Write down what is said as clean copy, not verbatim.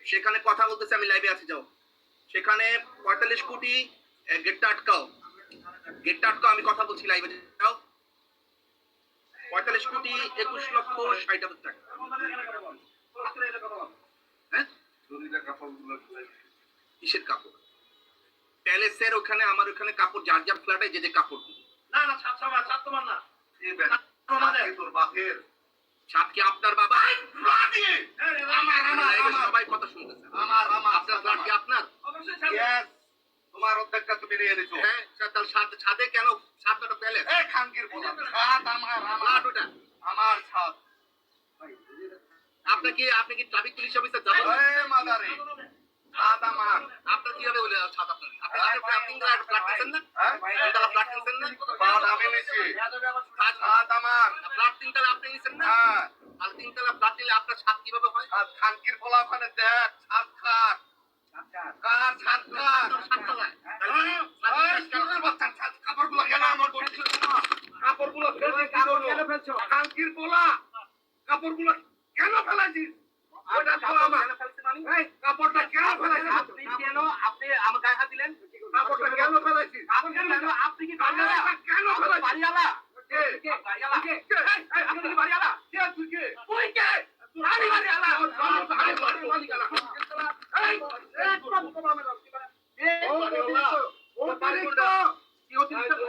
সেখানে কথা বলতেছে, আমি লাইভে আছি, যাও সেখানে ৪৫ কোটি, গেটটা আটকাও, গেটটা আটকাও, আমি কথা বলছি লাইভে, যাও ৪৫ কোটি ২১,৬০,০০০ টাকা। হ্যাঁ, কিসের কাপড়? প্যালেসের ওখানে, আমার ওখানে কাপড়, যার যার ফ্ল্যাটে যে যে কাপড় দিবে। না না, ছাদ তোমার না, তোর বাপের ছাদ কি আপনার বাবা? সবাই কথা শুনতেছে, আপনার ফ্ল্যাট কি আপনার? তোমার অর্ধেকটা তুমি নিয়ে নিছো। হ্যাঁ, তাহলে ছাদে কেন? ছাদটা প্যালেস। খানকির বলা ছাদ আমার, ওটা আমার ছাদ। আপনি কি ট্রাফিক পুলিশ অফিসার যাবেন? মাদারে ছাদ আমার। আপনার কিভাবে বলে ছাদ আপনার? আপনি কি ফ্ল্যাট নিছেন না? তিনতলা ফ্ল্যাট নিছেন না? ছাদ আমি নিছি। ছাদ আমার। ফ্ল্যাট তিনতলা আপনি নিছেন না? হ্যাঁ। আর তিনতলা ফ্ল্যাট নিলে আপনার ছাদ কিভাবে হয়? ছাদ খানকির বলা ওখানে দেখ, ছাদ কার? কার ছাদ কার? ছাদ তলায়। কাপড়গুলো কেন আমার বলছো? কাপড়গুলো কেন ফেলছো? খানকির বলা কাপড়গুলো কেন ফেলাছিস? ওটা তো আমার। এই কাপড়টা কেন ফেলাছিস? আপনি আমার গায়ে হাত দিলেন? কাপড়টা কেন ফেলাছিস? আপনি কি বাড়িওয়ালা? কেন ফেলাছিস? বাড়িওয়ালা? কে? বাড়িওয়ালা? কে? আপনি কি বাড়িওয়ালা? কে তুই কে? তুই কে? আমি বাড়িওয়ালা। আমি বাড়িওয়ালা। এই তোমার বাবা আমার কি বলে? এই অতিরিক্ত